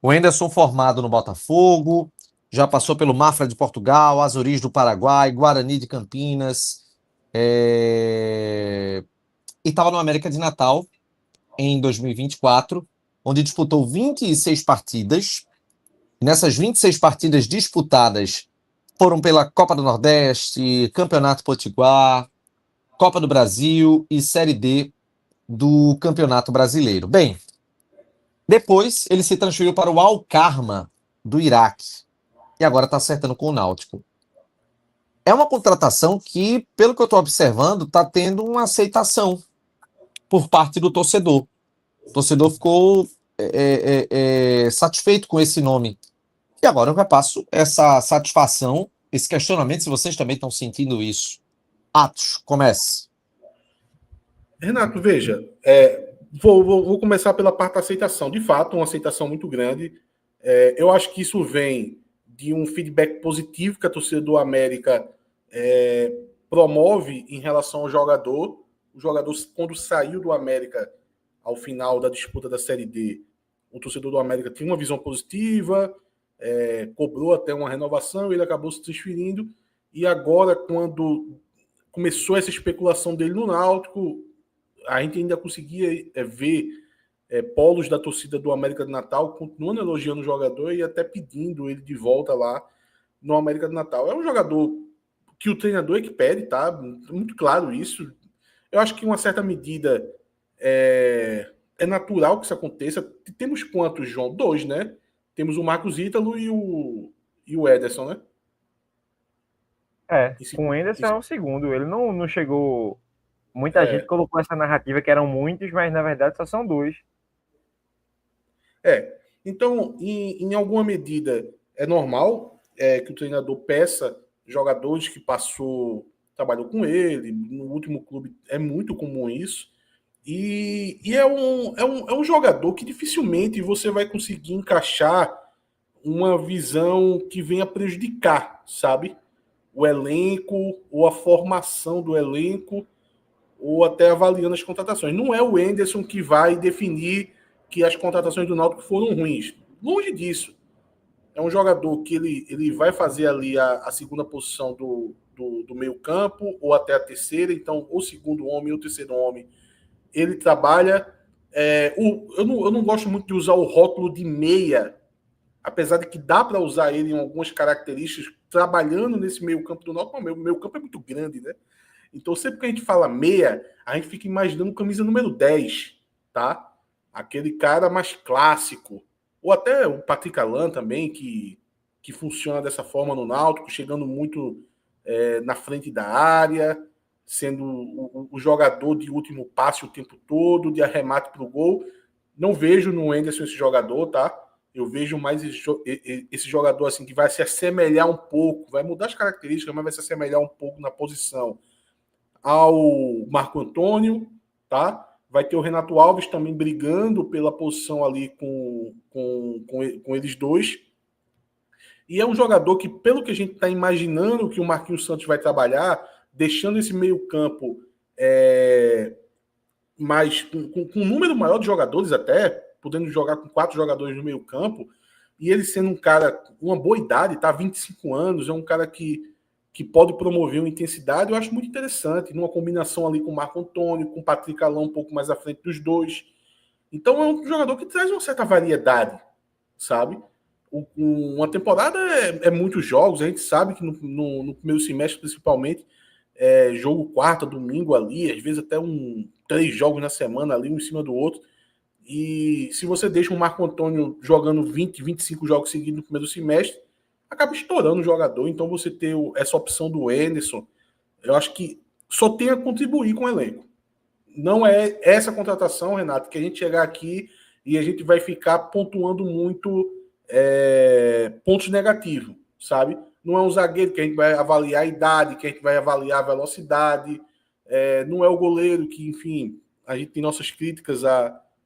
O Henderson formado no Botafogo, já passou pelo Mafra de Portugal, Azuris do Paraguai, Guarani de Campinas, e estava no América de Natal em 2024, onde disputou 26 partidas. Nessas 26 partidas disputadas foram pela Copa do Nordeste, Campeonato Potiguar, Copa do Brasil e Série D do Campeonato Brasileiro. Bem, depois ele se transferiu para o Al-Karma do Iraque e agora está acertando com o Náutico. É uma contratação que, pelo que eu estou observando, está tendo uma aceitação por parte do torcedor. O torcedor ficou satisfeito com esse nome. E agora eu repasso essa satisfação, esse questionamento, se vocês também estão sentindo isso. Atos, comece. Renato, veja, vou começar pela parte da aceitação. De fato, uma aceitação muito grande. Eu acho que isso vem de um feedback positivo que a torcida do América promove em relação ao jogador. O jogador, quando saiu do América ao final da disputa da Série D, o torcedor do América tinha uma visão positiva, cobrou até uma renovação, ele acabou se transferindo, e agora, quando começou essa especulação dele no Náutico, a gente ainda conseguia ver polos da torcida do América de Natal continuando elogiando o jogador e até pedindo ele de volta lá no América de Natal. É um jogador que o treinador é que pede, tá? Muito claro isso. Eu acho que em uma certa medida é natural que isso aconteça. Temos quantos, João? 2, né? Temos o Marcos Ítalo e o Ederson, né? Com o Henderson é o segundo. Ele não chegou. Muita gente colocou essa narrativa que eram muitos, mas na verdade só são 2. Então, em alguma medida, é normal que o treinador peça jogadores que trabalhou com ele, no último clube é muito comum isso, e é um jogador que dificilmente você vai conseguir encaixar uma visão que venha prejudicar, sabe? O elenco, ou a formação do elenco, ou até avaliando as contratações. Não é o Henderson que vai definir que as contratações do Náutico foram ruins. Longe disso. É um jogador que ele vai fazer ali a segunda posição do meio campo, ou até a terceira, então o segundo homem ou o terceiro homem, ele trabalha. Eu não gosto muito de usar o rótulo de meia, apesar de que dá para usar ele em algumas características, trabalhando nesse meio campo do Náutico. O meio campo é muito grande, né? Então, sempre que a gente fala meia, a gente fica imaginando camisa número 10, tá? Aquele cara mais clássico. Ou até o Patrick Alan também, que funciona dessa forma no Náutico, chegando muito na frente da área, sendo o jogador de último passe o tempo todo, de arremate para o gol. Não vejo no Henderson esse jogador, tá? Eu vejo mais esse jogador assim que vai se assemelhar um pouco, vai mudar as características, mas vai se assemelhar um pouco na posição ao Marco Antônio, tá? Vai ter o Renato Alves também brigando pela posição ali com eles dois. E é um jogador que, pelo que a gente está imaginando que o Marquinhos Santos vai trabalhar, deixando esse meio-campo mais com um número maior de jogadores até, podendo jogar com 4 jogadores no meio-campo, e ele sendo um cara com uma boa idade, tá? 25 anos, é um cara que pode promover uma intensidade, eu acho muito interessante, numa combinação ali com o Marco Antônio, com o Patrick Alão um pouco mais à frente dos dois. Então é um jogador que traz uma certa variedade, sabe? Uma temporada é muitos jogos, a gente sabe que no primeiro semestre, principalmente, jogo quarta, domingo ali, às vezes até 3 jogos na semana ali, um em cima do outro. E se você deixa o Marco Antônio jogando 20, 25 jogos seguidos no primeiro semestre, acaba estourando o jogador. Então você ter essa opção do Henderson, eu acho que só tem a contribuir com o elenco. Não é essa contratação, Renato, que a gente chegar aqui e a gente vai ficar pontuando muito pontos negativos, sabe? Não é um zagueiro que a gente vai avaliar a idade, que a gente vai avaliar a velocidade, não é o goleiro que, enfim, a gente tem nossas críticas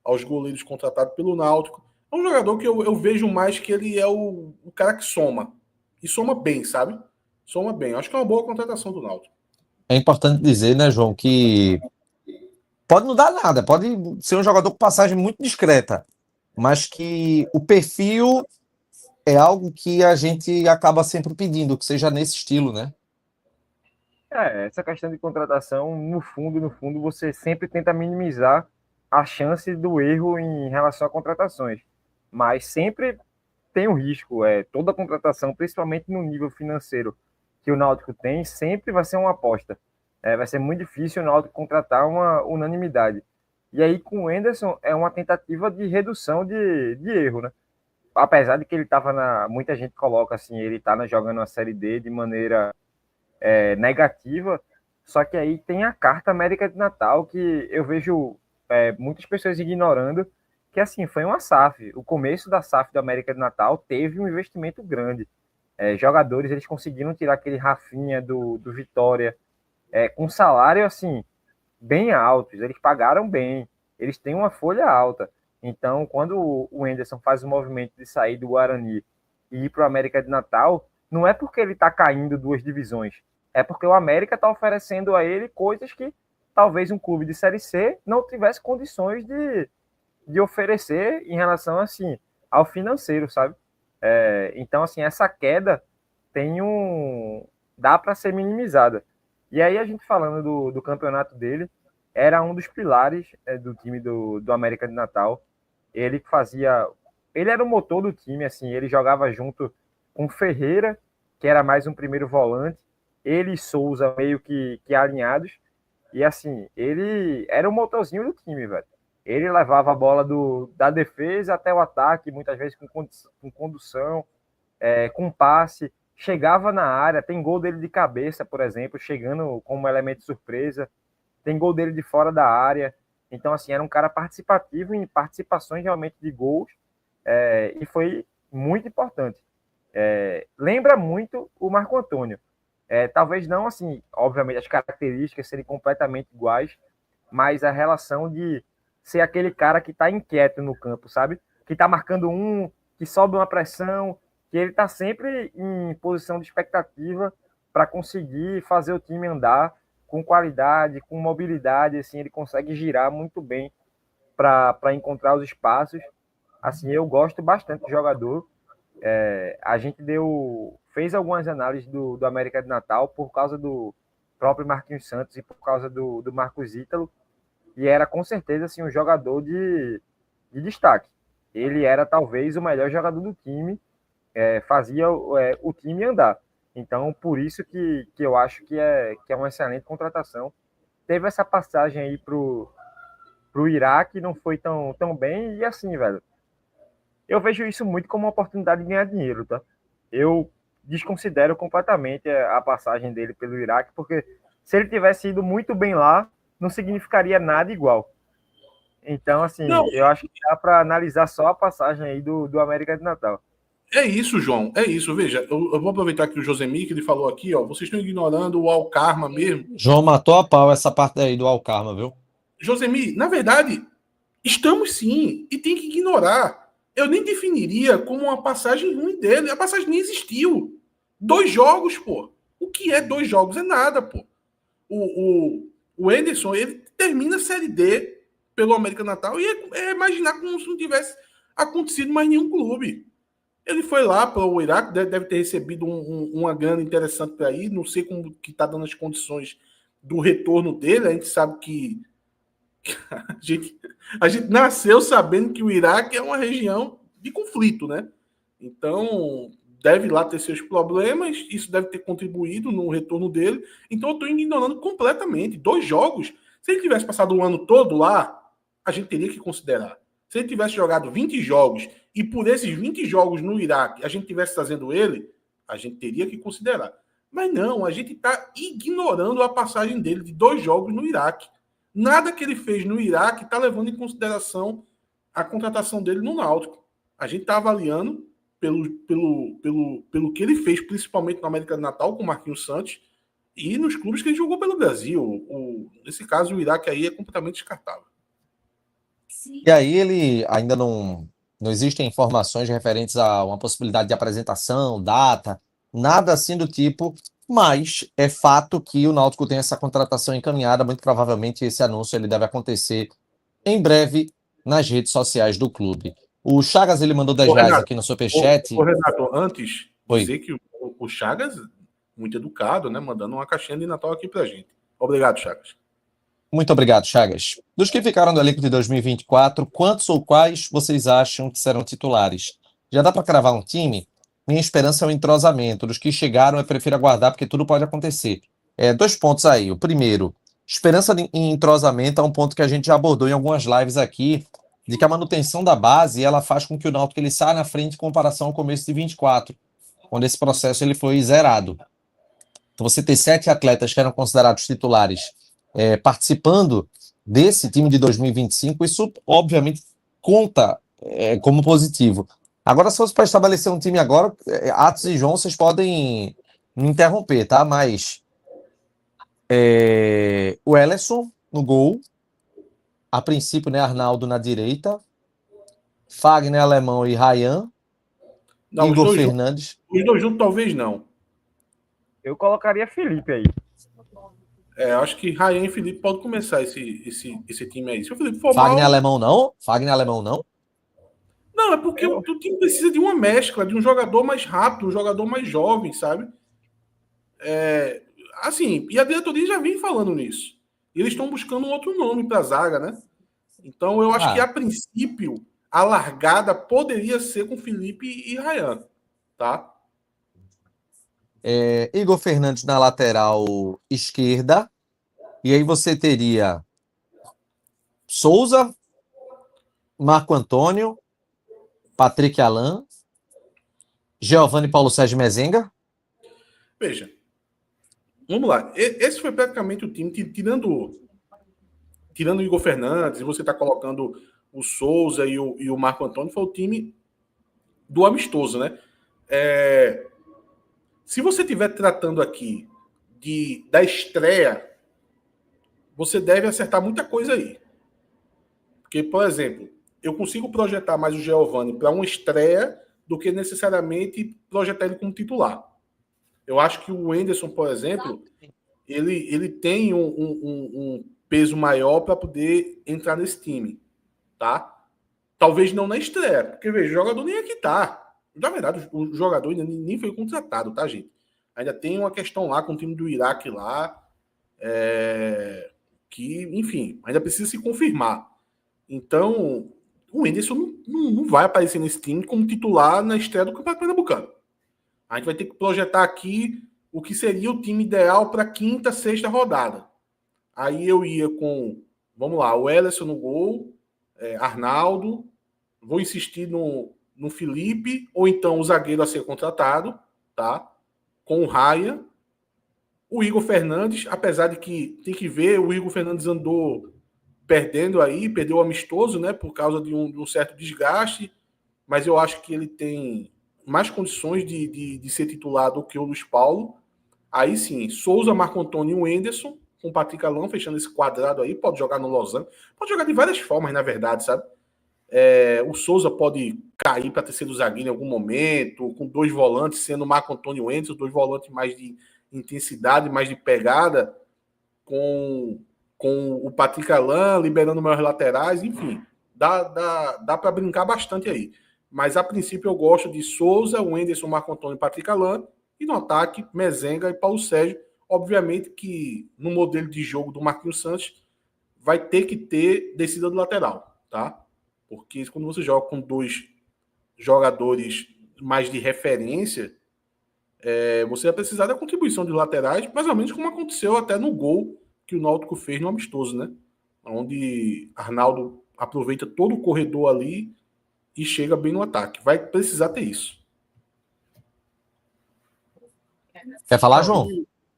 aos goleiros contratados pelo Náutico. É um jogador que eu vejo mais que ele é o cara que soma. E soma bem, sabe? Soma bem. Acho que é uma boa contratação do Náutico. É importante dizer, né, João, que pode não dar nada, pode ser um jogador com passagem muito discreta, mas que o perfil é algo que a gente acaba sempre pedindo, que seja nesse estilo, né? Essa questão de contratação, no fundo, você sempre tenta minimizar a chance do erro em relação a contratações. Mas sempre tem o risco. Toda contratação, principalmente no nível financeiro que o Náutico tem, sempre vai ser uma aposta. Vai ser muito difícil o Náutico contratar uma unanimidade. E aí, com o Henderson, é uma tentativa de redução de erro, né? Apesar de que ele estava muita gente coloca assim, ele está jogando na Série D de maneira negativa, só que aí tem a carta América de Natal que eu vejo muitas pessoas ignorando, que assim, foi uma SAF. O começo da SAF da América de Natal teve um investimento grande. Jogadores, eles conseguiram tirar aquele Rafinha do Vitória com salário assim, bem altos, eles pagaram bem, eles têm uma folha alta. Então, quando o Henderson faz o movimento de sair do Guarani e ir para o América de Natal, não é porque ele está caindo 2 divisões, é porque o América está oferecendo a ele coisas que talvez um clube de Série C não tivesse condições de oferecer em relação assim, ao financeiro, sabe? Então, assim, essa queda dá para ser minimizada. E aí, a gente falando do campeonato dele, era um dos pilares do time do América de Natal. Ele era o motor do time, assim, ele jogava junto com Ferreira, que era mais um primeiro volante, ele e Souza meio que alinhados, e assim, ele era o motorzinho do time, velho. Ele levava a bola da defesa até o ataque, muitas vezes com condução, com passe, chegava na área, tem gol dele de cabeça, por exemplo, chegando como elemento de surpresa, tem gol dele de fora da área. Então, assim, era um cara participativo em participações realmente de gols, e foi muito importante. Lembra muito o Marco Antônio. Talvez não, assim, obviamente as características serem completamente iguais, mas a relação de ser aquele cara que está inquieto no campo, sabe? Que está marcando que sobe uma pressão, que ele está sempre em posição de expectativa para conseguir fazer o time andar com qualidade, com mobilidade, assim, ele consegue girar muito bem para encontrar os espaços. Assim, eu gosto bastante do jogador. A gente fez algumas análises do América de Natal por causa do próprio Marquinhos Santos e por causa do Marcos Ítalo, e era com certeza assim, um jogador de destaque. Ele era talvez o melhor jogador do time, fazia o time andar. Então, por isso que eu acho que é uma excelente contratação. Teve essa passagem aí pro Iraque, não foi tão bem, e assim, velho, eu vejo isso muito como uma oportunidade de ganhar dinheiro, tá? Eu desconsidero completamente a passagem dele pelo Iraque, porque se ele tivesse ido muito bem lá, não significaria nada igual. Então, assim, eu acho que dá para analisar só a passagem aí do América de Natal. É isso, João. É isso. Veja, eu vou aproveitar que o Josemir, que ele falou aqui, ó, vocês estão ignorando o Alcarma mesmo. João matou a pau essa parte aí do Alcarma, viu? Josemir, na verdade, estamos sim, e tem que ignorar. Eu nem definiria como uma passagem ruim dele. A passagem nem existiu. 2 jogos, pô. O que é 2 jogos? É nada, pô. O Henderson, ele termina a Série D pelo América Natal e é imaginar como se não tivesse acontecido mais nenhum clube. Ele foi lá para o Iraque, deve ter recebido uma grana interessante para ir. Não sei como que está dando as condições do retorno dele. A gente sabe que a gente nasceu sabendo que o Iraque é uma região de conflito, né? Então, deve lá ter seus problemas, isso deve ter contribuído no retorno dele. Então, eu estou ignorando completamente. 2 jogos, se ele tivesse passado o ano todo lá, a gente teria que considerar. Se ele tivesse jogado 20 jogos e por esses 20 jogos no Iraque a gente tivesse trazendo ele, a gente teria que considerar. Mas não, a gente está ignorando a passagem dele de 2 jogos no Iraque. Nada que ele fez no Iraque está levando em consideração a contratação dele no Náutico. A gente está avaliando pelo que ele fez, principalmente no América do Natal, com o Marquinhos Santos, e nos clubes que ele jogou pelo Brasil. Nesse caso, o Iraque aí é completamente descartável. E aí ele ainda não existem informações referentes a uma possibilidade de apresentação, data, nada assim do tipo, mas é fato que o Náutico tem essa contratação encaminhada, muito provavelmente esse anúncio ele deve acontecer em breve nas redes sociais do clube. O Chagas, ele mandou 10 Ô, reais Renato, aqui no Superchat. Ô, Renato, antes, Oi. dizer que o Chagas, muito educado, né? Mandando uma caixinha de Natal aqui pra gente. Obrigado, Chagas. Muito obrigado, Chagas. Dos que ficaram no elenco de 2024, quantos ou quais vocês acham que serão titulares? Já dá para cravar um time? Minha esperança é o entrosamento. Dos que chegaram, eu prefiro aguardar, porque tudo pode acontecer. 2 pontos aí. O primeiro, esperança em entrosamento é um ponto que a gente já abordou em algumas lives aqui, de que a manutenção da base ela faz com que o Náutico ele saia na frente em comparação ao começo de 24, quando esse processo ele foi zerado. Então, você ter 7 atletas que eram considerados titulares participando desse time de 2025, isso obviamente conta como positivo. Agora, se fosse para estabelecer um time agora, Atos e João, vocês podem me interromper, tá? Mas o Ellerson no gol, a princípio, né, Arnaldo na direita, Fagner, Alemão e Ryan, Não, Igor Fernandes. Os dois juntos talvez não. Eu colocaria Felipe aí. Acho que Ryan e Felipe podem começar esse time aí. Se o Felipe for Fagner mal... Alemão não? Fagner Alemão não? Não, é porque o time precisa de uma mescla, de um jogador mais rápido, um jogador mais jovem, sabe? Assim, e a diretoria já vem falando nisso. E eles estão buscando um outro nome para a zaga, né? Então eu acho que, a princípio, a largada poderia ser com Felipe e Ryan, tá? Igor Fernandes na lateral esquerda. E aí você teria Souza, Marco Antônio, Patrick Alain, Giovanni Paulo Sérgio Mezenga. Veja, vamos lá. Esse foi praticamente o time, tirando o Igor Fernandes, e você está colocando o Souza e o Marco Antônio, foi o time do amistoso, né? Se você estiver tratando aqui da estreia, você deve acertar muita coisa aí. Porque, por exemplo, eu consigo projetar mais o Giovanni para uma estreia do que necessariamente projetar ele como titular. Eu acho que o Wenderson, por exemplo, ele tem um peso maior para poder entrar nesse time, tá? Talvez não na estreia, porque, veja, o jogador nem aqui tá. Na verdade, o jogador ainda nem foi contratado, tá, gente? Ainda tem uma questão lá com o time do Iraque lá, que, enfim, ainda precisa se confirmar. Então, o Wenderson não vai aparecer nesse time como titular na estreia do Campeonato Pernambucano. A gente vai ter que projetar aqui o que seria o time ideal para quinta, sexta rodada. Aí eu ia com, vamos lá, o Ellerson no gol, Arnaldo, vou insistir no Felipe, ou então o zagueiro a ser contratado, tá? Com o Ryan, o Igor Fernandes, apesar de que tem que ver, o Igor Fernandes andou perdendo aí, perdeu o amistoso, né, por causa de um certo desgaste, mas eu acho que ele tem mais condições de ser titular do que o Luiz Paulo. Aí sim, Souza, Marco Antônio e o Wenderson, com o Patrick Alain fechando esse quadrado aí, pode jogar no Lausanne, pode jogar de várias formas, na verdade, sabe? O Souza pode cair para terceiro zagueiro em algum momento, com 2 volantes, sendo Marco Antônio e Wenderson, 2 volantes mais de intensidade, mais de pegada, com o Patrick Alain liberando maiores laterais, enfim, dá para brincar bastante aí. Mas a princípio eu gosto de Souza, Wenderson, Marco Antônio e Patrick Alain, e no ataque, Mezenga e Paulo Sérgio. Obviamente que no modelo de jogo do Marquinhos Santos vai ter que ter descida do lateral, tá? Porque quando você joga com 2 jogadores mais de referência, você vai precisar da contribuição de laterais, mais ou menos como aconteceu até no gol que o Náutico fez no amistoso, né? Onde Arnaldo aproveita todo o corredor ali e chega bem no ataque. Vai precisar ter isso. Quer falar, João?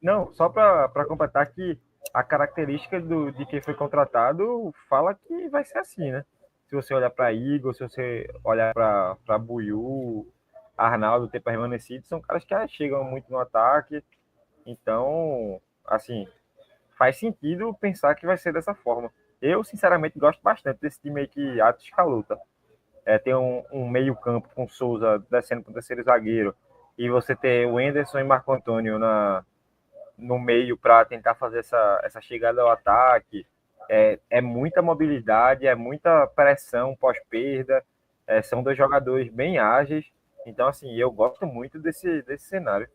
Não, só para completar que a característica de quem foi contratado fala que vai ser assim, né? Se você olhar para Igor, se você olhar para Buiú, Arnaldo ter permanecido, são caras que chegam muito no ataque. Então, assim, faz sentido pensar que vai ser dessa forma. Eu, sinceramente, gosto bastante desse time aí que Atos escalou, tá? Tem um meio campo com Souza descendo para o terceiro zagueiro, e você ter o Wenderson e Marco Antônio no meio para tentar fazer essa chegada ao ataque. É muita mobilidade, é muita pressão pós-perda. São dois jogadores bem ágeis. Então, assim, eu gosto muito desse cenário.